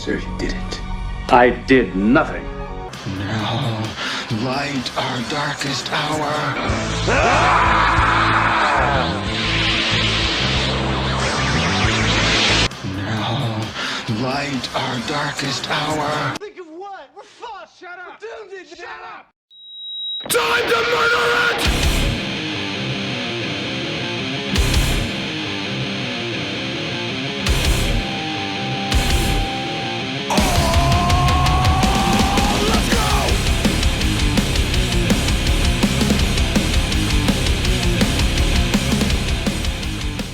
Sir, you didn't. I did nothing. Now, light our darkest hour. Now, light our darkest hour. Think of what? We're fucked! Shut up! We're doomed! Shut up! Time to murder it!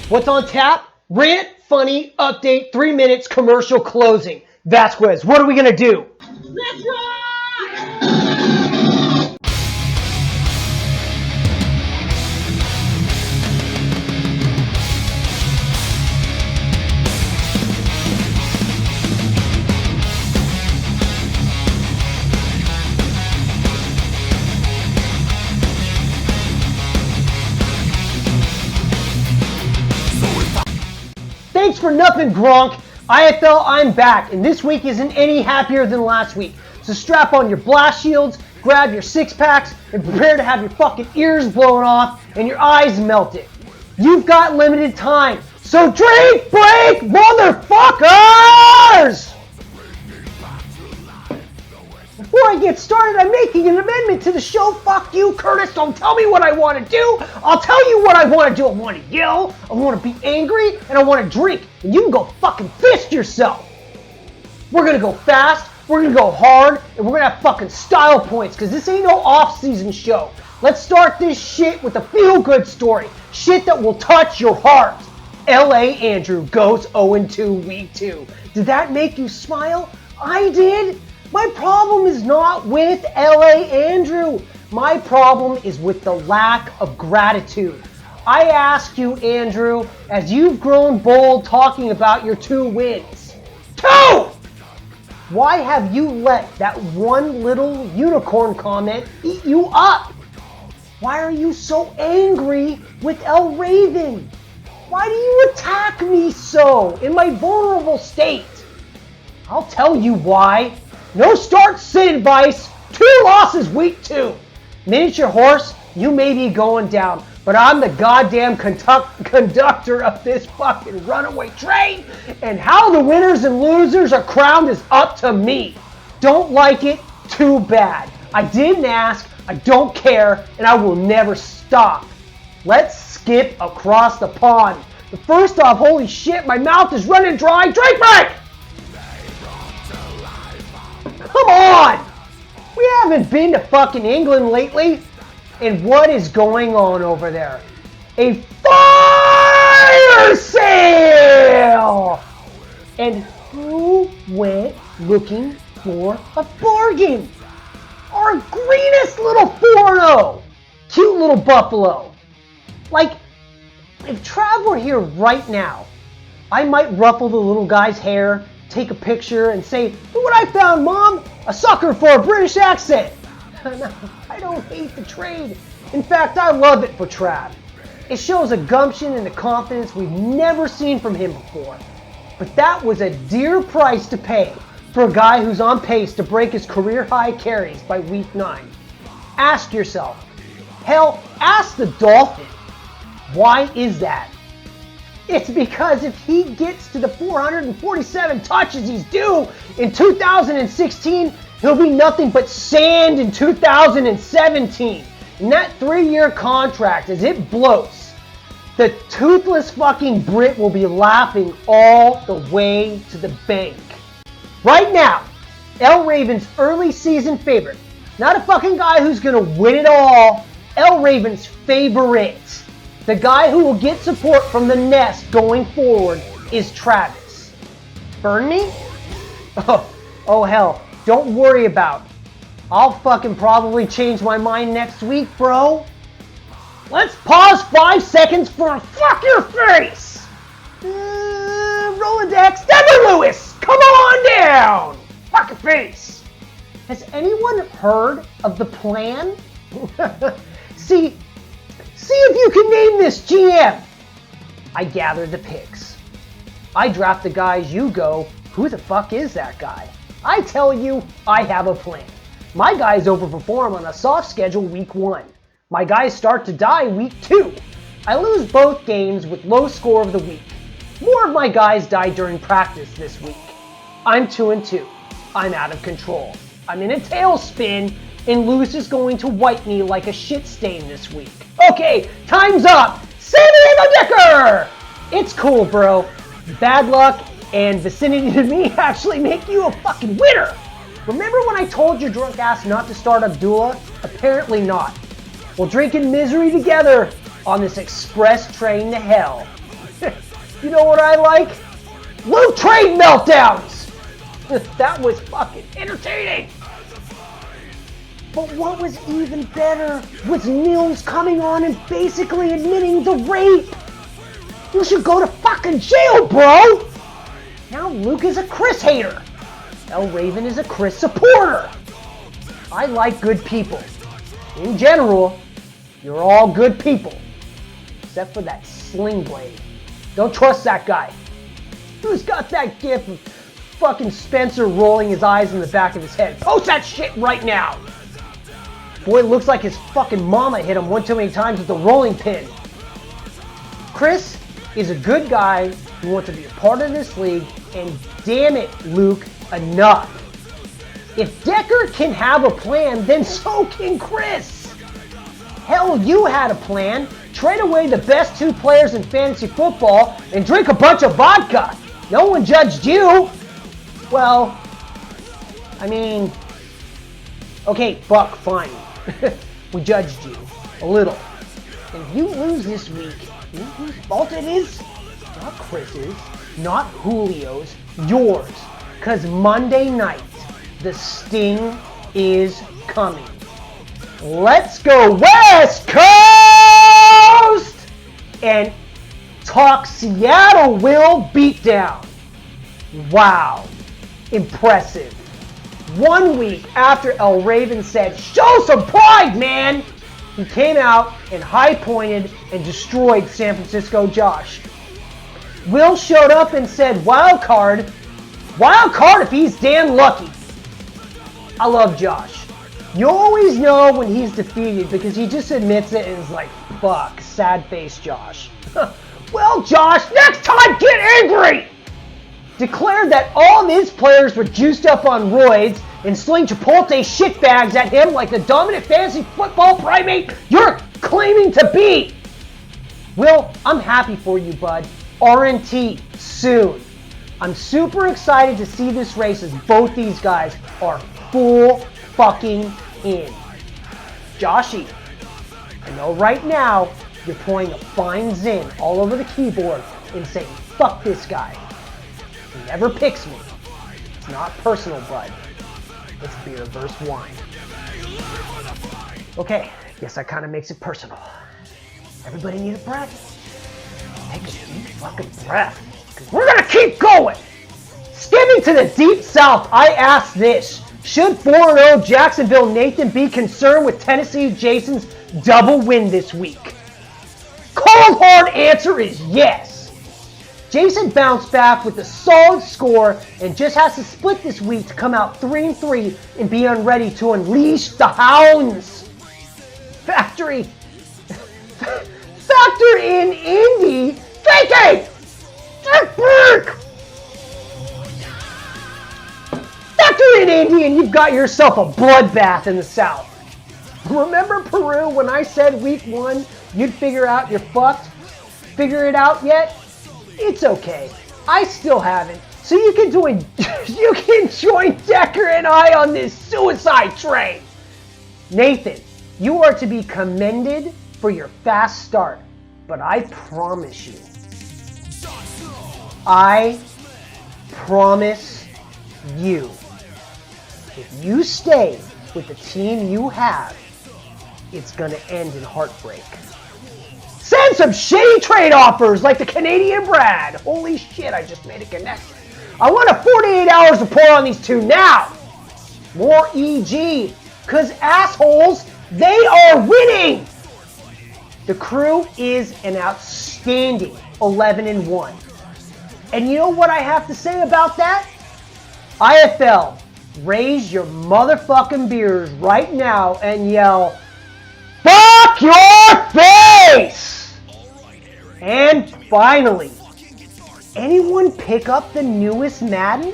What's on tap? Rant, funny, update, 3 minutes, commercial, closing. Vasquez, what are we gonna do? Let's rock! Thanks for nothing, Gronk. IFL, I'm back, and this week isn't any happier than last week. So strap on your blast shields, grab your six-packs, and prepare to have your fucking ears blown off and your eyes melted. You've got limited time, so drink break, motherfuckers! Before I get started, I'm making an amendment to the show. Fuck you, Curtis. Don't tell me what I want to do. I'll tell you what I want to do. I want to yell, I want to be angry, and I want to drink. And you can go fucking fist yourself. We're going to go fast, we're going to go hard, and we're going to have fucking style points, because this ain't no off-season show. Let's start this shit with a feel-good story. Shit that will touch your heart. L.A. Andrew goes 0-2 week 2. Did that make you smile? I did. My problem is not with L.A. Andrew. My problem is with the lack of gratitude. I ask you, Andrew, as you've grown bold talking about your 2 wins. 2! Why have you let that one little unicorn comment eat you up? Why are you so angry with El Raven? Why do you attack me so in my vulnerable state? I'll tell you why. No start sit advice, 2 losses week 2. Miniature horse, you may be going down, but I'm the goddamn conductor of this fucking runaway train, and how the winners and losers are crowned is up to me. Don't like it? Too bad. I didn't ask, I don't care, and I will never stop. Let's skip across the pond. But first off, holy shit, my mouth is running dry. Drink break! Come on! We haven't been to fucking England lately. And what is going on over there? A fire sale! And who went looking for a bargain? Our greenest little 4-0. Cute little buffalo. Like, if Trav were here right now, I might ruffle the little guy's hair, take a picture, and say, look what I found, Mom! A sucker for a British accent! No, I don't hate the trade. In fact, I love it for Trav. It shows a gumption and a confidence we've never seen from him before. But that was a dear price to pay for a guy who's on pace to break his career-high carries by week 9. Ask yourself, hell, ask the Dolphin, why is that? It's because if he gets to the 447 touches he's due in 2016, he'll be nothing but sand in 2017. And that 3-year contract, as it blows, the toothless fucking Brit will be laughing all the way to the bank. Right now, El Raven's early season favorite, not a fucking guy who's gonna win it all, El Raven's favorite. The guy who will get support from the nest going forward is Travis. Burn me? Oh hell, don't worry about it. I'll fucking probably change my mind next week, bro. Let's pause 5 seconds for a fuck your face. Rolodex, Devin Lewis, come on down. Fuck your face. Has anyone heard of the plan? See if you can name this GM. I gather the picks. I draft the guys, you go, Who the fuck is that guy? I tell you, I have a plan. My guys overperform on a soft schedule week 1. My guys start to die week 2. I lose both games with low score of the week. More of my guys die during practice this week. I'm 2-2. I'm out of control. I'm in a tailspin, and Lewis is going to wipe me like a shit stain this week. Okay, time's up! Sammy the Dicker! It's cool, bro. Bad luck and vicinity to me actually make you a fucking winner! Remember when I told your drunk ass not to start Abdullah? Apparently not. We're drinking misery together on this express train to hell. You know what I like? Low train meltdowns! That was fucking entertaining! But what was even better was Mills coming on and basically admitting the rape! You should go to fucking jail, bro! Now Luke is a Chris hater. El Raven is a Chris supporter. I like good people. In general, you're all good people. Except for that Sling Blade. Don't trust that guy. Who's got that gif of fucking Spencer rolling his eyes in the back of his head? Post that shit right now! Boy, it looks like his fucking mama hit him one too many times with the rolling pin. Chris is a good guy who wants to be a part of this league, and damn it, Luke, enough. If Decker can have a plan, then so can Chris. Hell, you had a plan. Trade away the best 2 players in fantasy football and drink a bunch of vodka. No one judged you. Well, I mean, okay, Buck, fine. We judged you a little. And if you lose this week, you know whose fault it is? Not Chris's, not Julio's, yours. Because Monday night, the sting is coming. Let's go West Coast and talk Seattle Will beatdown. Wow, impressive. 1 week after El Raven said, "Show some pride, man," he came out and high-pointed and destroyed San Francisco Josh. Will showed up and said, wild card if he's damn lucky. I love Josh. You always know when he's defeated because he just admits it and is like, fuck, sad face Josh. Well, Josh, next time get angry! Declared that all of his players were juiced up on roids and sling Chipotle shitbags at him like the dominant fantasy football primate you're claiming to be. Will, I'm happy for you, bud. RnT soon. I'm super excited to see this race as both these guys are full fucking in. Joshy, I know right now you're pouring a fine Zin all over the keyboard and saying, fuck this guy. He never picks me. It's not personal, bud. It's beer versus wine. Okay, guess that kind of makes it personal. Everybody need a breath? Take a deep fucking breath. 'Cause we're gonna keep going! Skimming to the deep south, I ask this. Should 4-0 Jacksonville Nathan be concerned with Tennessee Jason's double win this week? Cold hard answer is yes. Jason bounced back with a solid score and just has to split this week to come out 3-3 and be ready to unleash the hounds. Factor in Indy. Fakey! Factor in Indy and you've got yourself a bloodbath in the South. Remember Peru when I said week 1 you'd figure out you're fucked? Figure it out yet? It's okay. I still haven't. So you can join Decker and I on this suicide train. Nathan, you are to be commended for your fast start, but I promise you, if you stay with the team you have, it's gonna end in heartbreak. Send some shitty trade offers like the Canadian Brad. Holy shit, I just made a connection. I want a 48 hours report on these two now. More EG, cause assholes, they are winning. The crew is an outstanding 11-1. And you know what I have to say about that? IFL, raise your motherfucking beers right now and yell, "Fuck your face!" And finally, anyone pick up the newest Madden?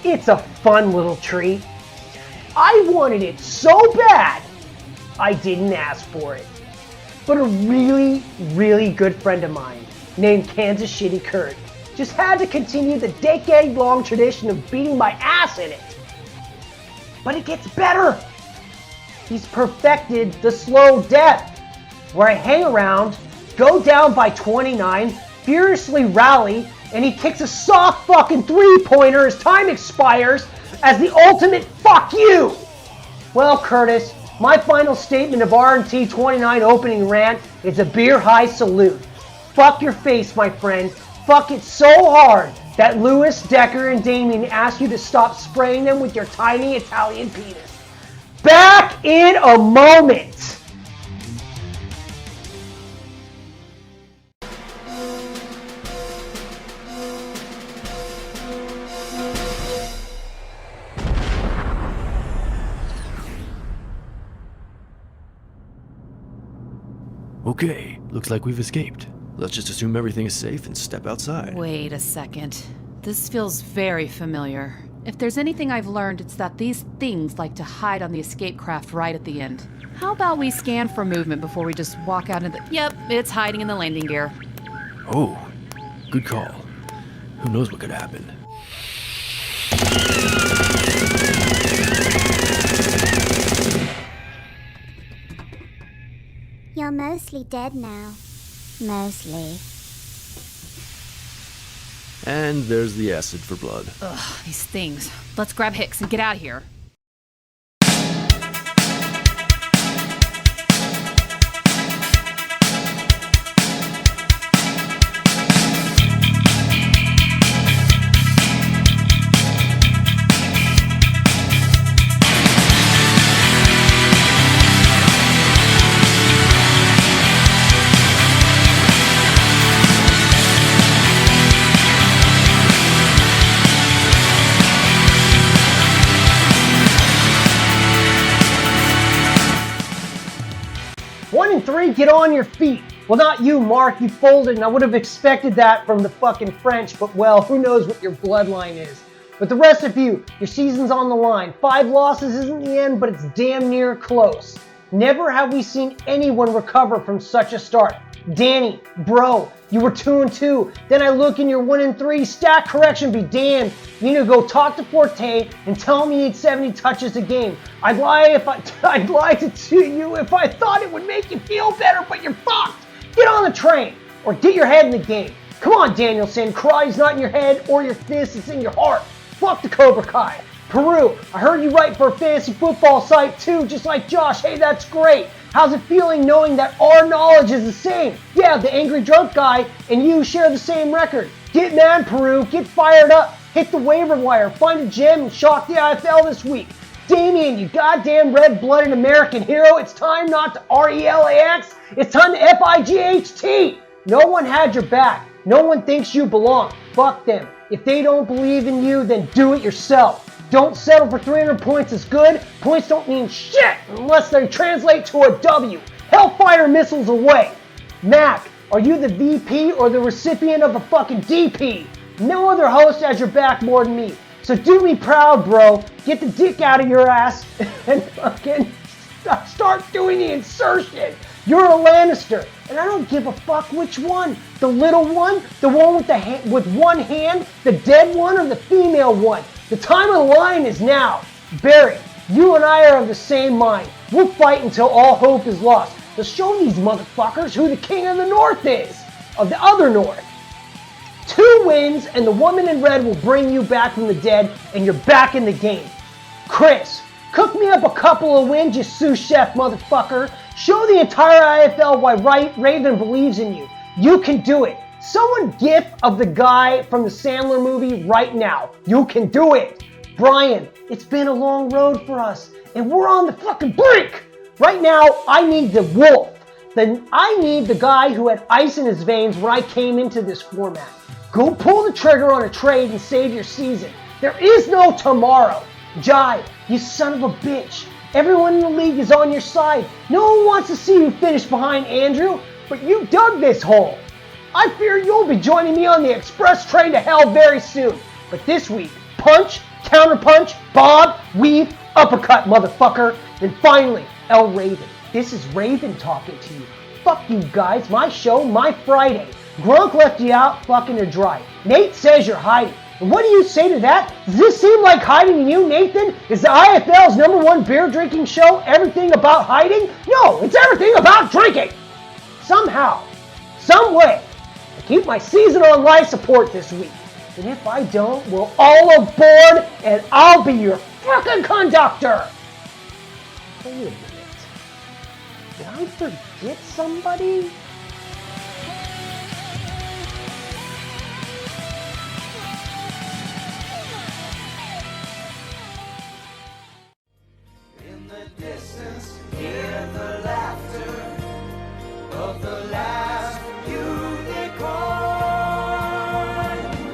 It's a fun little treat. I wanted it so bad, I didn't ask for it. But a really, really good friend of mine named Kansas Shitty Kurt just had to continue the decade-long tradition of beating my ass in it. But it gets better. He's perfected the slow death, where I hang around, go down by 29, furiously rally, and he kicks a soft fucking three-pointer as time expires as the ultimate fuck you. Well, Curtis, my final statement of RnT 29 opening rant is a beer-high salute. Fuck your face, my friend. Fuck it so hard that Lewis, Decker, and Damien ask you to stop spraying them with your tiny Italian penis. Back in a moment. Okay, looks like we've escaped. Let's just assume everything is safe and step outside. Wait a second. This feels very familiar. If there's anything I've learned, it's that these things like to hide on the escape craft right at the end. How about we scan for movement before we just walk out into the... Yep, it's hiding in the landing gear. Oh, good call. Who knows what could happen? You're mostly dead now. Mostly. And there's the acid for blood. Ugh, these things. Let's grab Hicks and get out of here. One and three, get on your feet. Well, not you, Mark. You folded, and I would have expected that from the fucking French, but well, who knows what your bloodline is. But the rest of you, your season's on the line. 5 losses isn't the end, but it's damn near close. Never have we seen anyone recover from such a start. Danny, bro, you were 2-2. Then I look and you're 1-3. Stat correction be damned. You need to go talk to Forte and tell him you need 70 touches a game. I'd lie to you if I thought it would make you feel better, but you're fucked. Get on the train or get your head in the game. Come on, Danielson. Karate's not in your head or your fist, it's in your heart. Fuck the Cobra Kai. Peru, I heard you write for a fantasy football site too, just like Josh. Hey, that's great. How's it feeling knowing that our knowledge is the same? Yeah, the angry drunk guy and you share the same record. Get mad, Peru. Get fired up. Hit the waiver wire. Find a gem and shock the IFL this week. Damien, you goddamn red-blooded American hero. It's time not to RELAX. It's time to FIGHT. No one had your back. No one thinks you belong. Fuck them. If they don't believe in you, then do it yourself. Don't settle for 300 points is good. Points don't mean shit unless they translate to a W. Hellfire missiles away. Mac, are you the VP or the recipient of a fucking DP? No other host has your back more than me. So do me proud, bro. Get the dick out of your ass and fucking start doing the insertion. You're a Lannister, and I don't give a fuck which one. The little one, the one with one hand, the dead one, or the female one. The time of the line is now. Barry, you and I are of the same mind. We'll fight until all hope is lost. Let's show these motherfuckers who the king of the North is. Of the other North. 2 wins and the woman in red will bring you back from the dead and you're back in the game. Chris, cook me up a couple of wins, you sous chef motherfucker. Show the entire IFL why Raven believes in you. You can do it. Someone gif of the guy from the Sandler movie right now. You can do it. Brian, it's been a long road for us and we're on the fucking brink. Right now, I need the wolf. I need the guy who had ice in his veins when I came into this format. Go pull the trigger on a trade and save your season. There is no tomorrow. Jai, you son of a bitch. Everyone in the league is on your side. No one wants to see you finish behind Andrew, but you dug this hole. I fear you'll be joining me on the express train to hell very soon. But this week, punch, counterpunch, bob, weave, uppercut, motherfucker. Then finally, El Raven. This is Raven talking to you. Fuck you guys, my show, my Friday. Gronk left you out fucking to dry. Nate says you're hiding. And what do you say to that? Does this seem like hiding to you, Nathan? Is the IFL's #1 beer drinking show everything about hiding? No, it's everything about drinking. Somehow, some way, I keep my season on life support this week. And if I don't, we're all aboard and I'll be your fucking conductor. Wait a minute. Did I forget somebody? In the distance, hear the laughter of the last unicorn.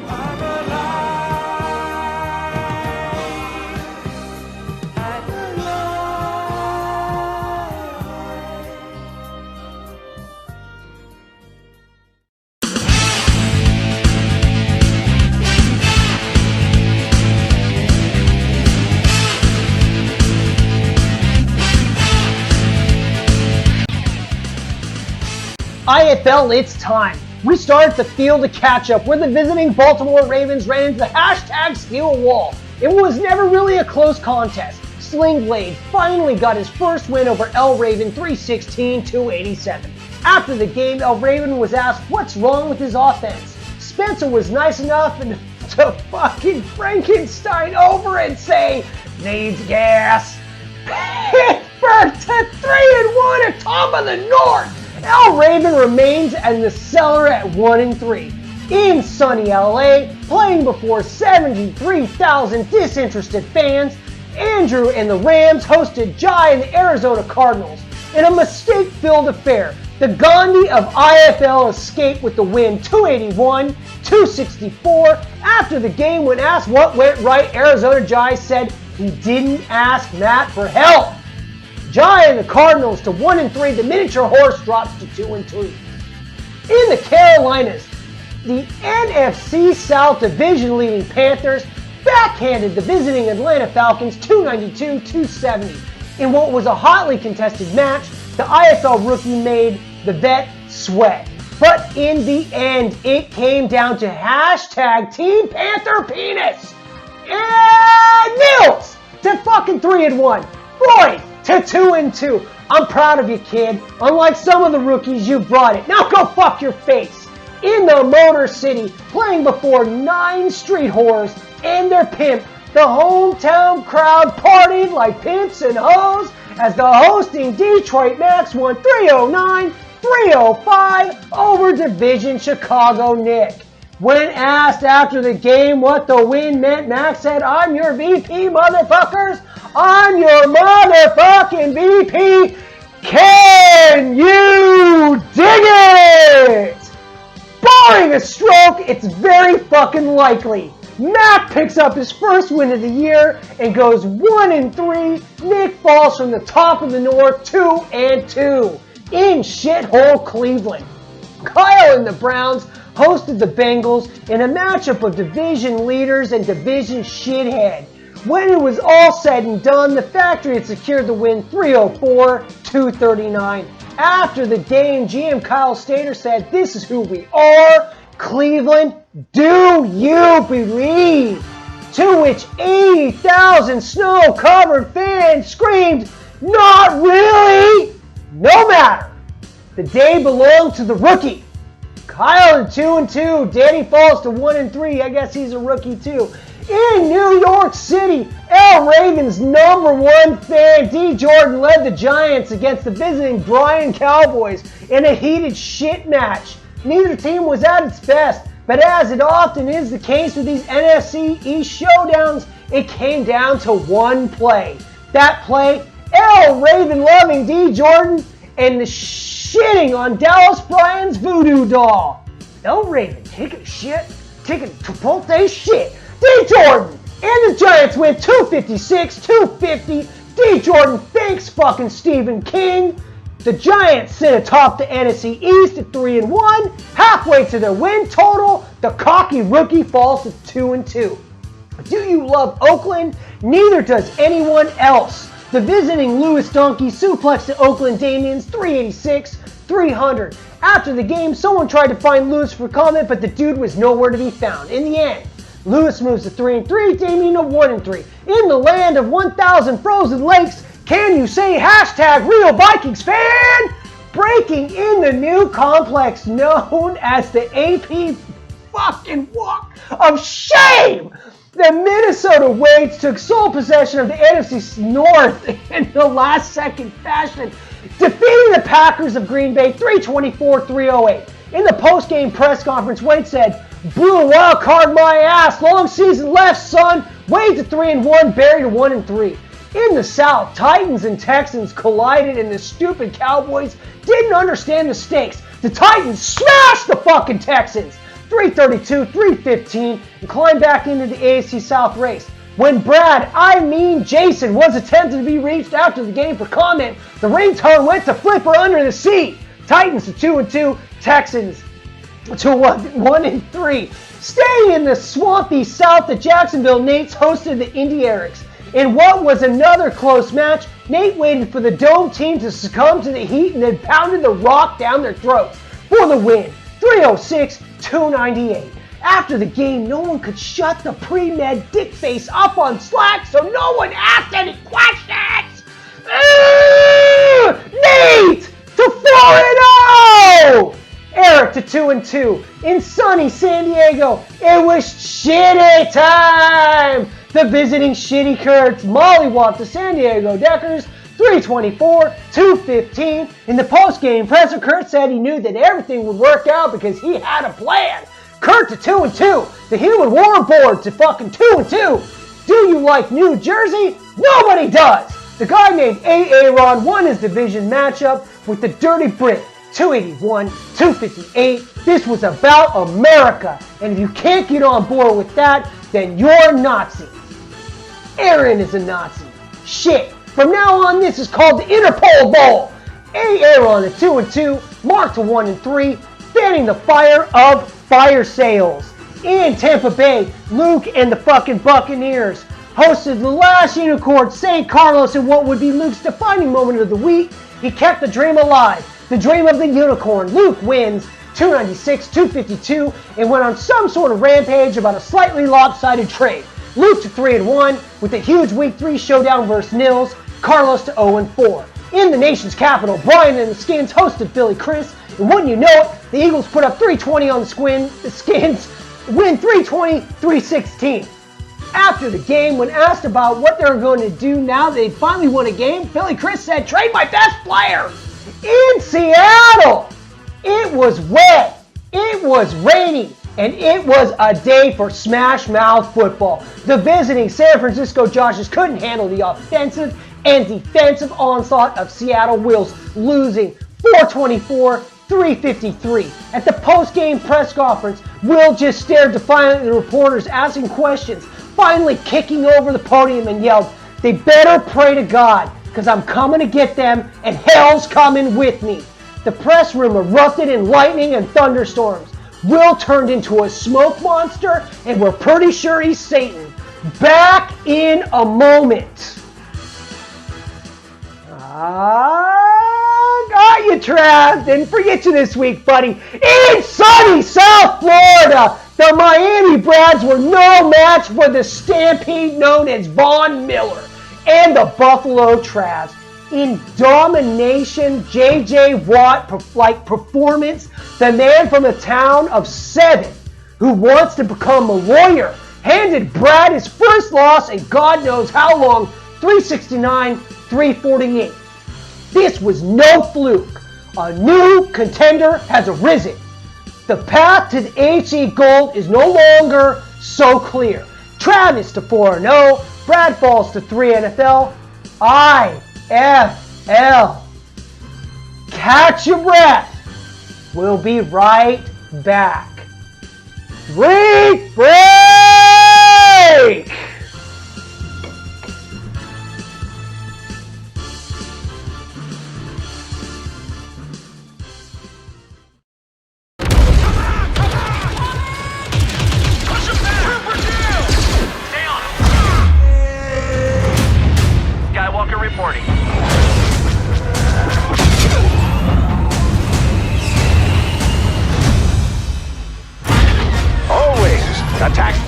I'm alive and alive. IFL, it's time. We start at the field of catch-up where the visiting Baltimore Ravens ran into the hashtag Steel Wall. It was never really a close contest. Sling Blade finally got his first win over El Raven 316-287. After the game, El Raven was asked what's wrong with his offense. Spencer was nice enough to fucking Frankenstein over and say, needs gas. Pittsburgh to 3-1 atop of the North. El Raven remains in the cellar at 1-3. In sunny LA, playing before 73,000 disinterested fans, Andrew and the Rams hosted Jai and the Arizona Cardinals. In a mistake-filled affair, the Gandhi of IFL escaped with the win 281-264. After the game, when asked what went right, Arizona Jai said he didn't ask Matt for help. Jai and the Cardinals to 1-3. The miniature horse drops to 2-2. In the Carolinas, the NFC South division leading Panthers backhanded the visiting Atlanta Falcons 292-270. In what was a hotly contested match, the IFL rookie made the vet sweat. But in the end, it came down to hashtag Team Panther Penis. And Nils to fucking 3-1. Boyd to 2-2. I'm proud of you, kid. Unlike some of the rookies, you brought it. Now go fuck your face. In the Motor City, playing before 9 street whores and their pimp, the hometown crowd partied like pimps and hoes as the hosting Detroit Max won 309-305 over Division Chicago Nick. When asked after the game what the win meant, Max said, I'm your VP, motherfuckers. I'm your motherfucking VP. Can you dig it? Barring a stroke, it's very fucking likely. Mac picks up his first win of the year and goes 1-3. Nick falls from the top of the North 2-2 in shithole Cleveland. Kyle and the Browns hosted the Bengals in a matchup of division leaders and division shithead. When it was all said and done, the factory had secured the win 304-239. After the game, GM Kyle Stater said, this is who we are. Cleveland, do you believe? To which 80,000 snow-covered fans screamed, not really! No matter. The day belonged to the rookie. Kyle at 2-2. Danny falls to 1-3. I guess he's a rookie too. In New York City, El Raven's #1 fan, D. Jordan, led the Giants against the visiting Bryan Cowboys in a heated shit match. Neither team was at its best, but as it often is the case with these NFC East showdowns, it came down to one play. That play, El Raven loving D. Jordan and the shitting on Dallas Bryant's voodoo doll. El Raven taking a shit, taking Chipotle shit. D. Jordan And the Giants win 256-250. D. Jordan thanks fucking Stephen King. The Giants sit atop the NFC East at 3-1. Halfway to their win total, the cocky rookie falls to 2-2. Do you love Oakland? Neither does anyone else. The visiting Louis Donkey suplexed the Oakland Damians 386-300. After the game, someone tried to find Louis for comment, but the dude was nowhere to be found. In the end, Louis moves to 3-3, Damien to 1-3. In the land of 1,000 frozen lakes, can you say hashtag Real Vikings fan? Breaking in the new complex known as the AP fucking Walk of Shame. The Minnesota Waits took sole possession of the NFC North in the last second fashion, defeating the Packers of Green Bay 324-308. In the post-game press conference, Wade said, "Blew a wild card my ass. Long season left, son. Wade to 3-1, Barry to 1-3. In the South, Titans and Texans collided, and the stupid Cowboys didn't understand the stakes. The Titans smashed the fucking Texans 332-315 and climbed back into the AFC South race. When Jason was attempted to be reached after the game for comment, the ringtone went to Flipper under the seat. Titans to 2-2, Texans to 1-3. Staying in the swampy South of Jacksonville, Nate's hosted the Indy Erics. In what was another close match, Nate waited for the Dome team to succumb to the heat and then pounded the rock down their throats for the win, 306-298. After the game, no one could shut the pre-med dick face up on Slack, so no one asked any questions. Nate to 4-0! Eric to 2-2. In sunny San Diego, it was shitty time. The visiting shitty Kurtz mollywalked the San Diego Deckers 324-215. In the post-game presser, Kurt said he knew that everything would work out because he had a plan. Kurt to 2-2. The Human Warboard to fucking 2-2. Do you like New Jersey? Nobody does. The guy named Aaron won his division matchup with the Dirty Brit 281-258. This was about America. And if you can't get on board with that, then you're Nazi. Aaron is a Nazi. Shit. From now on, this is called the Interpol Bowl. Aaron at 2-2, Mark to 1-3, fanning the fire of fire sales. In Tampa Bay, Luke and the fucking Buccaneers hosted the last unicorn, St. Carlos, in what would be Luke's defining moment of the week. He kept the dream alive, the dream of the unicorn. Luke wins 296-252 and went on some sort of rampage about a slightly lopsided trade. Luke to 3-1 with a huge Week 3 showdown versus Nils. Carlos to 0-4. In the nation's capital, Brian and the Skins hosted Philly Chris, and wouldn't you know it, the Eagles put up 320 on the Skins, win 320-316. After the game, when asked about what they were going to do now they finally won a game, Philly Chris said, "Trade my best player." In Seattle, it was wet, it was rainy, and it was a day for smash mouth football. The visiting San Francisco Joshes couldn't handle the offensive and defensive onslaught of Seattle Wheels, losing 424-353. At the post-game press conference, Will just stared defiantly at the reporters asking questions, finally kicking over the podium and yelled, "They better pray to God, because I'm coming to get them and hell's coming with me." The press room erupted in lightning and thunderstorms. Will turned into a smoke monster, and we're pretty sure he's Satan. Back in a moment. Got you, Trav. Didn't forget you this week, buddy. In sunny South Florida, the Miami Brads were no match for the Stampede known as Von Miller and the Buffalo Travs. In domination, J.J. Watt-like performance, the man from the town of 7 who wants to become a lawyer handed Brad his first loss in God knows how long, 369-348. This was no fluke. A new contender has arisen. The path to the AHC Gold is no longer so clear. Travis to 4-0, Brad falls to 3 NFL, IFL. Catch your breath. We'll be right back. Break!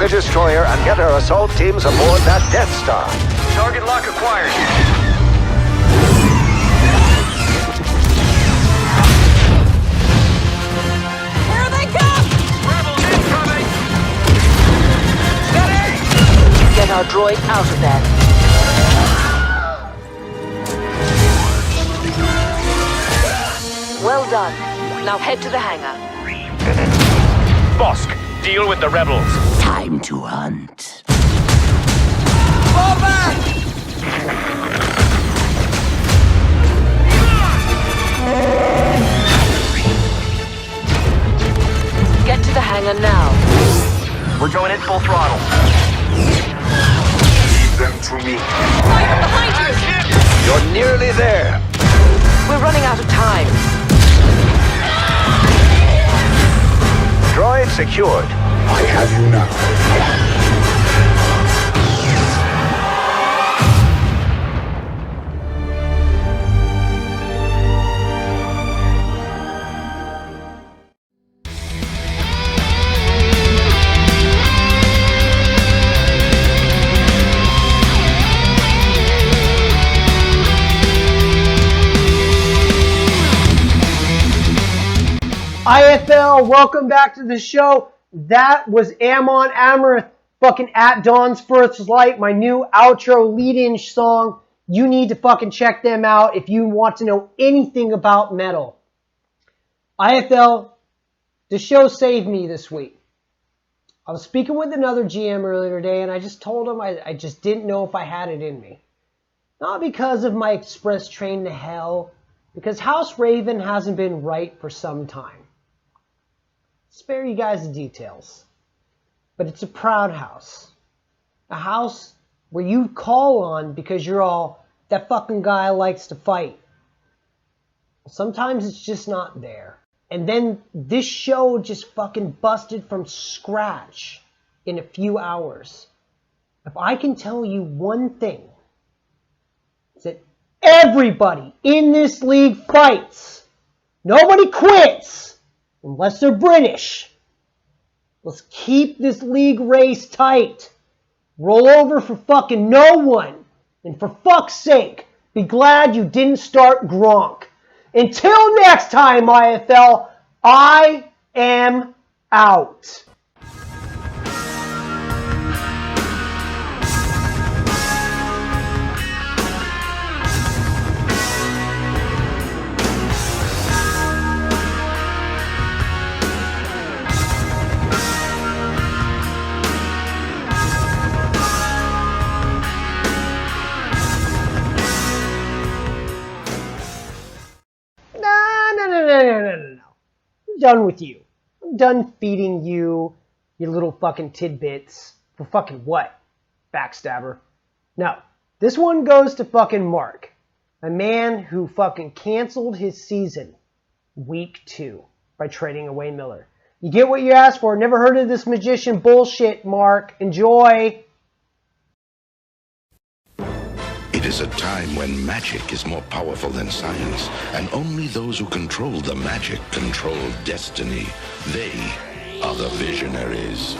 the destroyer and get our assault teams aboard that Death Star. Target lock acquired. Here they come! Rebels incoming! Steady! Get our droid out of there. Well done. Now head to the hangar. Bosk, deal with the rebels. Time to hunt. Fall back! Get to the hangar now. We're going in full throttle. Leave them to me. Fire behind you! You're nearly there. We're running out of time. Droid secured. I have you now. IFL, welcome back to the show. That was Amon Amarth, fucking at Dawn's First Light, my new outro lead-in song. You need to fucking check them out if you want to know anything about metal. IFL, the show saved me this week. I was speaking with another GM earlier today, and I just told him I just didn't know if I had it in me. Not because of my express train to hell, because House Raven hasn't been right for some time. Spare you guys the details. But it's a proud house. A house where you call on because you're all, that fucking guy likes to fight. Sometimes it's just not there. And then this show just fucking busted from scratch in a few hours. If I can tell you one thing, it's that everybody in this league fights. Nobody quits. Unless they're British. Let's keep this league race tight. Roll over for fucking no one. And for fuck's sake, be glad you didn't start Gronk. Until next time, IFL, I am out. No. I'm done with you. I'm done feeding you your little fucking tidbits. For fucking what? Backstabber. No. This one goes to fucking Mark. A man who fucking canceled his season week 2 by trading away Miller. You get what you asked for. Never heard of this magician bullshit, Mark. Enjoy. It is a time when magic is more powerful than science, and only those who control the magic control destiny. They are the visionaries.